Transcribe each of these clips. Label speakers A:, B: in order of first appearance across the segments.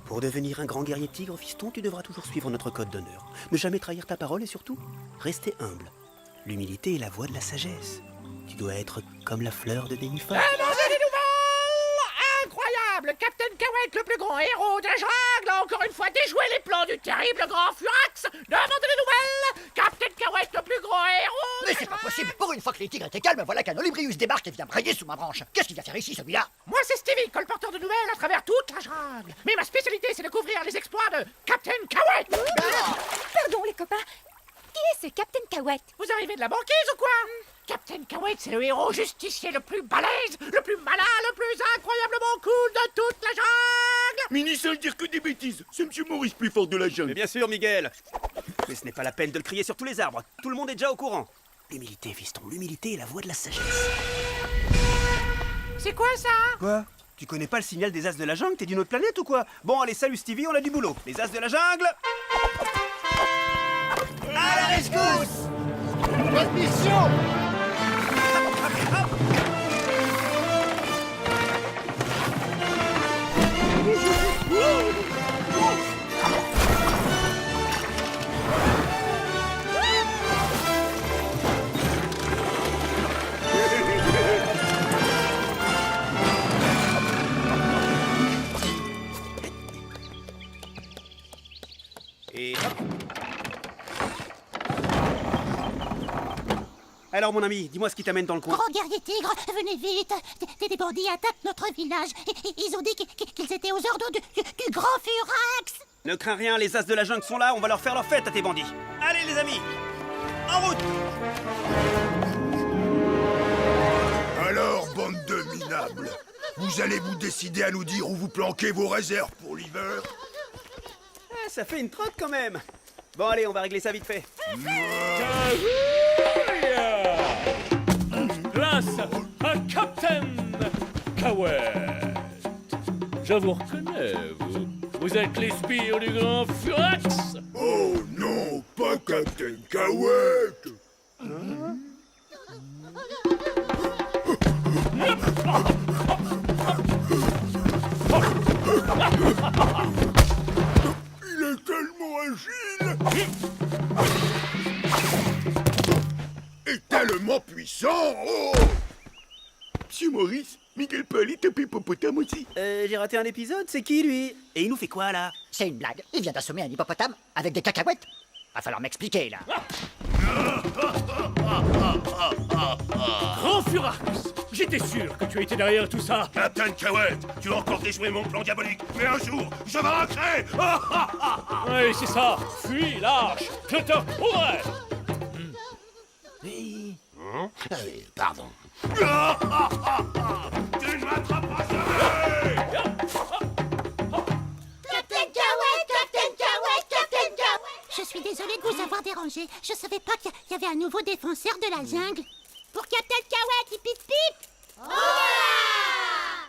A: Pour devenir un grand guerrier tigre, fiston, tu devras toujours suivre notre code d'honneur. Ne jamais trahir ta parole et surtout, rester humble. L'humilité est la voie de la sagesse. Tu dois être comme la fleur de nénuphar.
B: Demandez des nouvelles! Incroyable! Captain Kawek, le plus grand héros de la jungle, a encore une fois déjoué les plans du terrible grand Furax! Demandez des nouvelles! Captain Kawek, le plus grand héros de
C: Mais
B: la
C: c'est pas
B: jungle.
C: possible. Pour une fois que les tigres étaient calmes, voilà qu'un Olibrius débarque et vient brailler sous ma branche. Qu'est-ce qu'il vient faire ici, celui-là?
B: Moi, c'est Stevie, colporteur de nouvelles à travers toute la jungle. Mais ma spécialité, c'est de couvrir les exploits de Captain Kawek!
D: Pardon, les copains. Qui est ce Captain Kawet?
B: Vous arrivez de la banquise ou quoi? Captain Kawek, c'est le héros justicier le plus balèze, le plus malin, le plus incroyablement cool de toute la jungle!
E: Mais n'y seul dire que des bêtises. C'est Monsieur Maurice plus fort de la
A: Mais
E: jungle.
A: bien sûr, Miguel. Mais ce n'est pas la peine de le crier sur tous les arbres. Tout le monde est déjà au courant. L'humilité, fiston, l'humilité est la voie de la sagesse.
B: C'est quoi ça?
A: Quoi? Tu connais pas le signal des as de la jungle? T'es d'une autre planète ou quoi? Bon, allez, salut Stevie, on a du boulot. Les as de la jungle.
C: À la rescousse! Votre mission!
A: Et hop. Alors mon ami, dis-moi ce qui t'amène dans le coin.
F: Grand guerrier tigre, venez vite. Des bandits attaquent notre village. Ils ont dit qu'ils étaient aux ordres du grand Furax.
A: Ne crains rien, les as de la jungle sont là, on va leur faire leur fête à tes bandits. Allez les amis, en route.
E: Alors, bande de minables, vous allez vous décider à nous dire où vous planquez vos réserves pour l'hiver?
A: Ah, ça fait une trotte quand même. Bon allez, on va régler ça vite fait.
G: Place à Captain Kawet. Je vous reconnais, vous. Vous êtes les sbires du grand Furax.
E: Oh non, pas Captain Kawek. Il est tellement agile et tellement puissant. Oh, Monsieur Maurice, Miguel peut aller taper hippopotame aussi.
A: J'ai raté un épisode, c'est qui lui? Et il nous fait quoi là?
C: C'est une blague. Il vient d'assommer un hippopotame avec des cacahuètes. Va falloir m'expliquer, là.
G: Grand Furax. J'étais sûr que tu étais derrière tout ça.
E: Captain Kawet, tu as encore déjoué mon plan diabolique, mais un jour, je vaincrai.
G: Oui, c'est ça. Fuis, lâche. Je te retrouverai.
E: Pardon. Tu ne m'attraperas jamais.
F: Captain Kawet, Captain Kawet, Captain Kawet. Je suis désolée de vous avoir dérangé. Je savais pas qu'il y avait un nouveau défenseur de la jungle. Pour Captain Kawet, hip hip hip.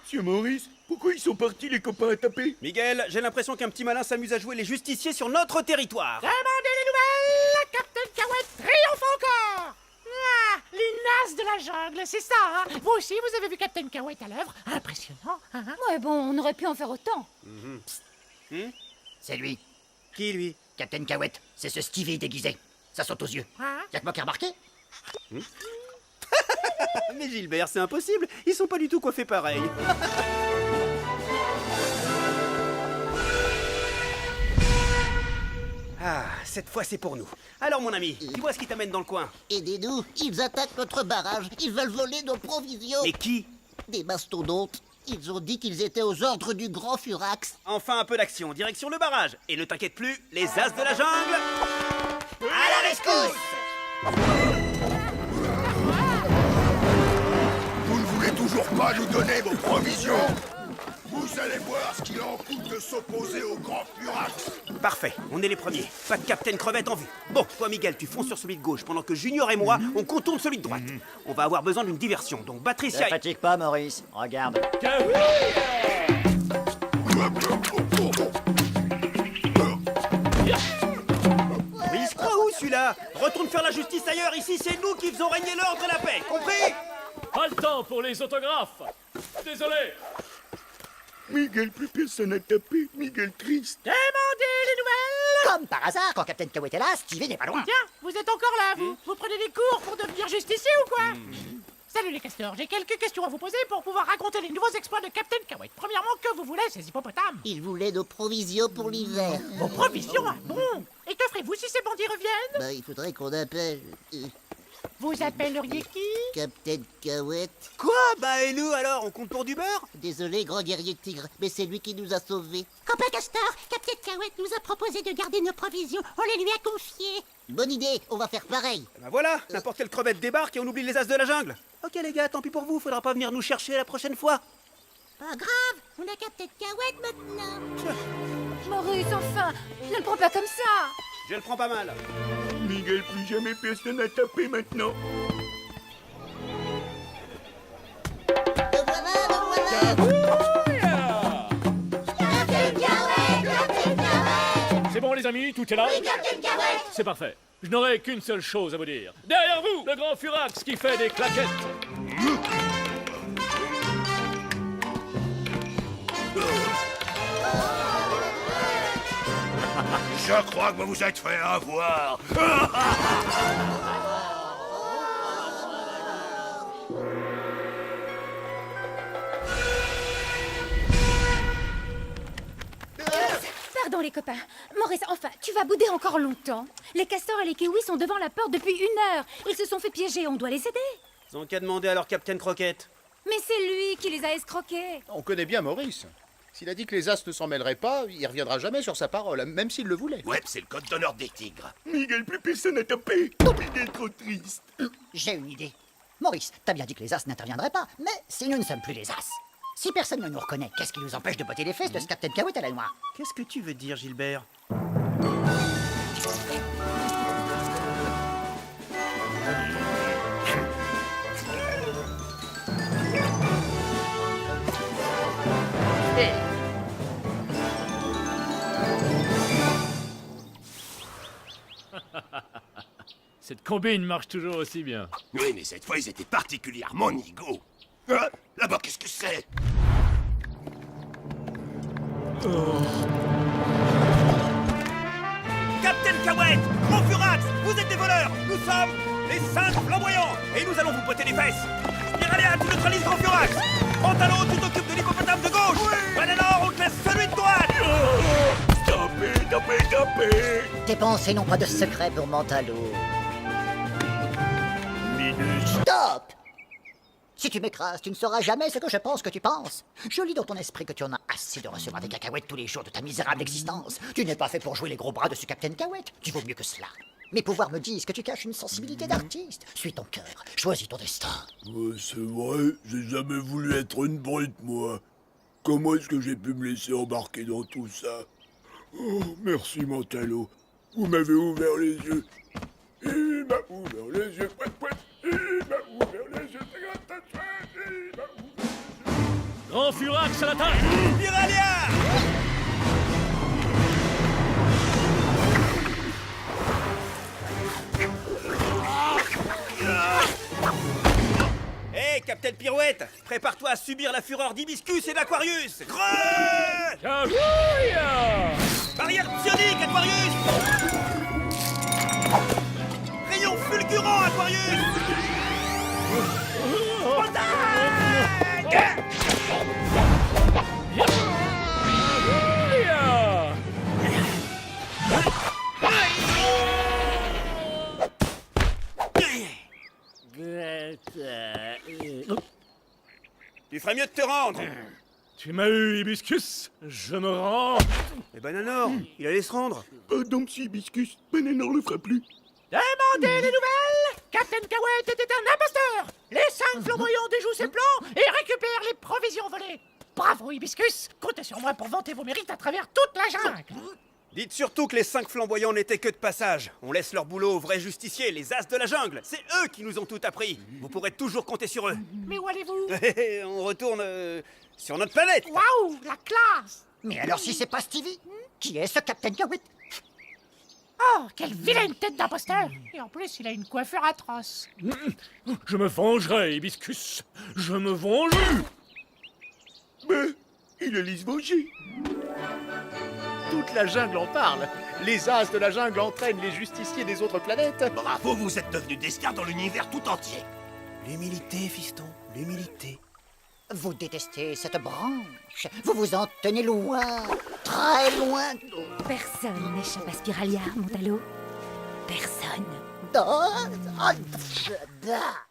E: Monsieur Maurice, pourquoi ils sont partis les copains à taper?
A: Miguel, j'ai l'impression qu'un petit malin s'amuse à jouer les justiciers sur notre territoire.
B: Demandez les nouvelles! Captain Kawet triomphe encore! Ah, les nazes de la jungle, c'est ça, hein? Vous aussi, vous avez vu Captain Kawet à l'œuvre? Impressionnant, hein?
D: Ouais, bon, on aurait pu en faire autant.
C: C'est lui,
A: Qui lui?
C: Captain Kawet. C'est ce Stevie déguisé. Ça saute aux yeux.
B: Hein?
C: Y'a que moi qui ai remarqué?
A: Mais Gilbert, c'est impossible, ils sont pas du tout coiffés pareil. Ah, cette fois c'est pour nous. Alors mon ami, dis-moi ce qui t'amène dans le coin.
F: Aidez-nous, ils attaquent notre barrage. Ils veulent voler nos provisions.
A: Mais qui?
F: Des mastodontes. Ils ont dit qu'ils étaient aux ordres du grand Furax.
A: Enfin un peu d'action, direction le barrage. Et ne t'inquiète plus, les as de la jungle.
C: À la rescousse!
E: Vous ne voulez toujours pas nous donner vos provisions? Vous allez voir ce qu'il en coûte de s'opposer au grand Furax.
A: Parfait, on est les premiers. Pas de Capitaine Crevette en vue. Bon, toi Miguel, tu fonces sur celui de gauche, pendant que Junior et moi, on contourne celui de droite. On va avoir besoin d'une diversion, donc
C: Ne
A: Patricia...
C: fatigue pas, Maurice. Regarde.
A: Mais il se croit où celui-là? là. Retourne faire la justice ailleurs. Ici, c'est nous qui faisons régner l'ordre et la paix. Compris?
G: Pas le temps pour les autographes. Désolé.
E: Miguel, plus personne à taper. Miguel triste.
B: Demandez les nouvelles.
C: Comme par hasard, quand Captain Cahouette est là, Stevie n'est pas loin.
B: Tiens, vous êtes encore là, vous. Vous prenez des cours pour devenir justicier ou quoi? Salut les castors, j'ai quelques questions à vous poser pour pouvoir raconter les nouveaux exploits de Captain Cahouette. Premièrement, que vous voulez ces hippopotames?
F: Il voulait nos provisions pour l'hiver.
B: Vos provisions, ah bon? Et que ferez-vous si ces bandits reviennent?
F: Bah, il faudrait qu'on appelle
B: Vous appelleriez qui?
F: Captain Cahouette.
A: Quoi? Bah et nous alors? On compte pour du beurre?
F: Désolé, grand guerrier tigre, mais c'est lui qui nous a sauvés.
H: Copain Castor, Captain Cahouette nous a proposé de garder nos provisions. On les lui a confiées.
F: Bonne idée, on va faire pareil.
A: Bah voilà, n'importe quelle crevette débarque et on oublie les as de la jungle. Ok les gars, tant pis pour vous, faudra pas venir nous chercher la prochaine fois.
H: Pas grave, on a Captain Cahouette maintenant.
D: Maurice, enfin, ne le prends pas comme ça.
A: Je le prends pas mal.
E: Miguel, plus jamais personne à taper maintenant.
F: Le voilà, le voilà.
G: C'est bon les amis, tout est là? C'est parfait. Je n'aurai qu'une seule chose à vous dire. Derrière vous, le grand Furax qui fait des claquettes.
E: Je crois que vous vous êtes fait avoir.
D: Pardon les copains. Maurice, enfin, tu vas bouder encore longtemps. Les castors et les kiwis sont devant la porte depuis 1 heure. Ils se sont fait piéger, on doit les aider.
A: Ils ont qu'à demander à leur Captain Croquette.
D: Mais c'est lui qui les a escroqués.
I: On connaît bien Maurice. S'il a dit que les As ne s'en mêleraient pas, il reviendra jamais sur sa parole, même s'il le voulait.
E: Ouais, c'est le code d'honneur des tigres. Miguel, plus personne à taper. Miguel, trop triste.
C: J'ai une idée. Maurice, t'as bien dit que les As n'interviendraient pas, mais si nous ne sommes plus les As, si personne ne nous reconnaît, qu'est-ce qui nous empêche de botter les fesses de ce Captain Cahouette à la noix?
A: Qu'est-ce que tu veux dire, Gilbert?
G: Cette combine marche toujours aussi bien.
E: Oui, mais cette fois, ils étaient particulièrement nigauds. Ah, là-bas, qu'est-ce que c'est?
A: Captain Cahouette, Grand Furax, vous êtes des voleurs. Nous sommes les 5 flamboyants et nous allons vous botter les fesses. Spiralia, tu neutralises Grand Furax. Pantalo, tu t'occupes de l'hippopotame de gauche. Bananor, on te laisse celui de droite.
E: Tapez, tapez, tapez.
C: Tes pensées n'ont pas de secret pour Mentalo.
E: Minus.
C: Stop! Si tu m'écrases, tu ne sauras jamais ce que je pense que tu penses. Je lis dans ton esprit que tu en as assez de recevoir des cacahuètes tous les jours de ta misérable existence. Tu n'es pas fait pour jouer les gros bras de ce Captain Cahouette. Tu vaux mieux que cela. Mes pouvoirs me disent que tu caches une sensibilité d'artiste. Suis ton cœur, choisis ton destin.
E: C'est vrai, j'ai jamais voulu être une brute, moi. Comment est-ce que j'ai pu me laisser embarquer dans tout ça? Oh, merci, Mentalo. Vous m'avez ouvert les yeux. Il m'a ouvert les yeux. Il m'a ouvert les yeux. Il m'a ouvert les yeux.
G: Grand Furax à l'attaque!
A: Spiralia! Hé, Captain Pirouette, prépare-toi à subir la fureur d'Hibiscus et d'Aquarius. Creux!
G: Yahouya!
A: Barrière psionique, Aquarius! Rayon fulgurant, Aquarius! Montagne!
G: Yahouya!
A: Tu ferais mieux de te rendre.
G: Tu m'as eu, Hibiscus. Je me rends.
A: Et Bananor, il allait se rendre.
E: Pardon, monsieur Hibiscus. Bananor le fera plus.
B: Demandez les nouvelles. Captain Cahouette était un imposteur. Les 5 flamboyants déjouent ses plans et récupèrent les provisions volées. Bravo, Hibiscus. Comptez sur moi pour vanter vos mérites à travers toute la jungle.
A: Dites surtout que les 5 flamboyants n'étaient que de passage. On laisse leur boulot aux vrais justiciers, les as de la jungle. C'est eux qui nous ont tout appris. Vous pourrez toujours compter sur eux.
B: Mais où allez-vous?
A: On retourne sur notre planète.
B: Waouh, la classe.
C: Mais alors si c'est pas Stevie, qui est ce Captain Cahouette?
B: Oh, quelle vilaine tête d'imposteur! Et en plus, il a une coiffure atroce.
G: Je me vengerai, Hibiscus. Je me vengerai.
E: Mais il est lisvogé.
I: Toute la jungle en parle. Les as de la jungle entraînent les justiciers des autres planètes.
J: Bravo, vous êtes devenu des stars dans l'univers tout entier.
A: L'humilité, fiston, l'humilité.
C: Vous détestez cette branche. Vous vous en tenez loin, très loin.
D: Personne n'échappe à Spiralia, Montalo. Personne.
C: Ah, ah, ah,